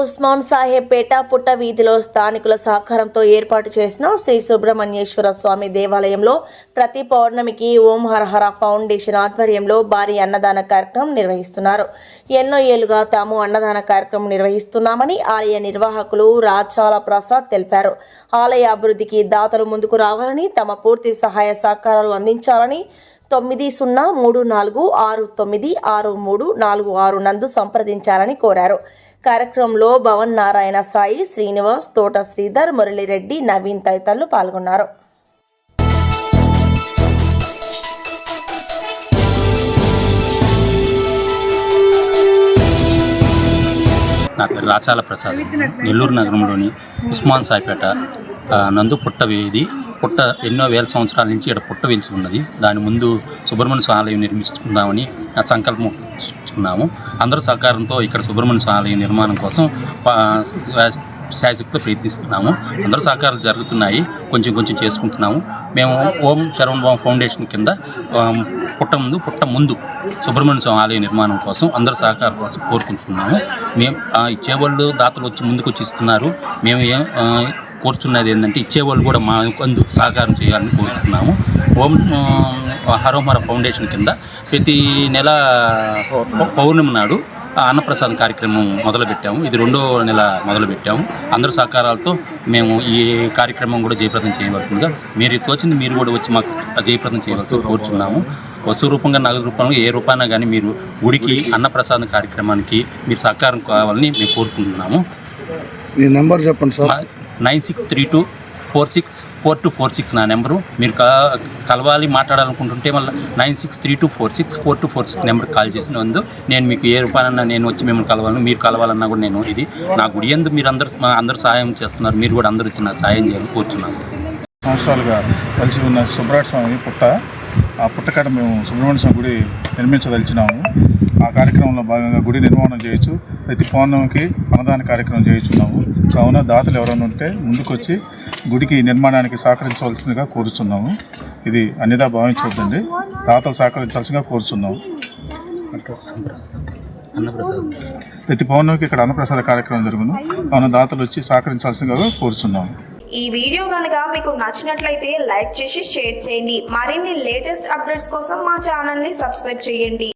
ఉస్మాన్ సాహెబ్ పేట పుట్ట వీధిలో స్థానికుల సహకారంతో ఏర్పాటు చేసిన శ్రీ సుబ్రహ్మణ్యేశ్వర స్వామి దేవాలయంలో ప్రతి పౌర్ణమికి ఓం హర హర ఫౌండేషన్ ఆధ్వర్యంలో భారీ అన్నదాన కార్యక్రమం నిర్వహిస్తున్నారు. ఎన్నో ఏళ్లుగా తాము అన్నదాన కార్యక్రమం నిర్వహిస్తున్నామని ఆలయ నిర్వాహకులు రాచాల ప్రసాద్ తెలిపారు. ఆలయ అభివృద్ధికి దాతలు ముందుకు రావాలని, తమ పూర్తి సహాయ సహకారాలు అందించాలని 9034969446 నందు సంప్రదించాలని కోరారు. కార్యక్రమంలో భవన్ నారాయణ సాయి, శ్రీనివాస్, తోట శ్రీధర్, మురళిరెడ్డి, నవీన్ తదితరులు పాల్గొన్నారు. నా పేరు రాచాల ప్రసాద్. నెల్లూరు నగరంలోని ఉస్మాన్ సాయిపేట నందు పుట్ట వీధి. పుట్ట ఎన్నో వేల సంవత్సరాల నుంచి ఇక్కడ పుట్ట వెలిసి ఉన్నది. దాని ముందు సుబ్రహ్మణ్య స్వామి ఆలయం నిర్మించుకుందామని సంకల్పం చేసుకున్నాము. అందరి సహకారంతో ఇక్కడ సుబ్రహ్మణ్య స్వామి ఆలయం నిర్మాణం కోసం శాయశక్తితో ప్రయత్నిస్తున్నాము. అందరూ సహకారాలు జరుగుతున్నాయి. కొంచెం చేసుకుంటున్నాము. మేము ఓం శరవణ ఫౌండేషన్ కింద పుట్ట ముందు సుబ్రహ్మణ్య స్వామి ఆలయ నిర్మాణం కోసం అందరి సహకారం కోసం కోరుకుంటున్నాము. మేము ఇచ్చేవాళ్ళు దాతలు వచ్చి ముందుకు వచ్చి ఇస్తున్నారు. మేము కోరుతున్నది ఏంటంటే ఇచ్చేవాళ్ళు కూడా మా కొందు సహకారం చేయాలని కోరుకుంటున్నాము. ఓం హరోహర ఫౌండేషన్ కింద ప్రతి నెల పౌర్ణమి నాడు అన్నప్రసాదం కార్యక్రమం మొదలుపెట్టాము. ఇది 2వ నెల మొదలుపెట్టాము. అందరి సహకారాలతో మేము ఈ కార్యక్రమం కూడా జయప్రదం చేయవలసిందిగా మీరు తోచింది మీరు కూడా వచ్చి మాకు జయప్రదం చేయవలసిందిగా కోరుచున్నాము. వస్తు రూపంగా, నగదు రూపంగా ఏ రూపాన కానీ మీరు గుడికి అన్నప్రసాదం కార్యక్రమానికి మీరు సహకారం కావాలని మేము కోరుకుంటున్నాము. మీ నెంబర్ చెప్పండి సార్. 9632464246 నా నెంబరు. మీరు కలవాలి, మాట్లాడాలనుకుంటుంటే మళ్ళీ 9632464246 నెంబర్కి కాల్ చేసినందు నేను మీకు ఏ రూపాయలన్నా నేను వచ్చి మిమ్మల్ని కలవాలను, మీరు కలవాలన్నా కూడా నేను ఇది నా గుడి ఎందు మీరు అందరూ సహాయం చేస్తున్నారు. మీరు కూడా అందరూ వచ్చి నాకు సహాయం చేయాలని కోరుచున్నాను. సంవత్సరాలుగా కలిసి ఉన్న సుబ్రహ్మణ్య స్వామి పుట్ట, ఆ పుట్టకాడ మేము సుబ్రహ్మణ్య స్వామి గుడి నిర్మించదలిచినాము. ఆ కార్యక్రమంలో భాగంగా గుడి నిర్మాణం చేయొచ్చు. ప్రతి పౌర్ణమికి అన్నదాన కార్యక్రమం చేయించున్నాము. కావున దాతలు ఎవరైనా ఉంటే ముందుకొచ్చి గుడికి నిర్మాణానికి సహకరించవలసిందిగా కోరుచున్నాము. ఇది అన్నిదా భావించవద్దండి. దాతలు సహకరించాల్సిందిగా కోరుచున్నాము. ప్రతి పౌర్ణమికి ఇక్కడ అన్నప్రసాద కార్యక్రమం జరుగును. కావున దాతలు వచ్చి సహకరించాల్సిందిగా కోరుచున్నాము. ఈ వీడియో కనుక మీకు నచ్చినట్లయితే లైక్ చేసి షేర్ చేయండి. మరిన్ని లేటెస్ట్ అప్డేట్స్ కోసం మా ఛానల్ ని సబ్స్క్రైబ్ చేయండి.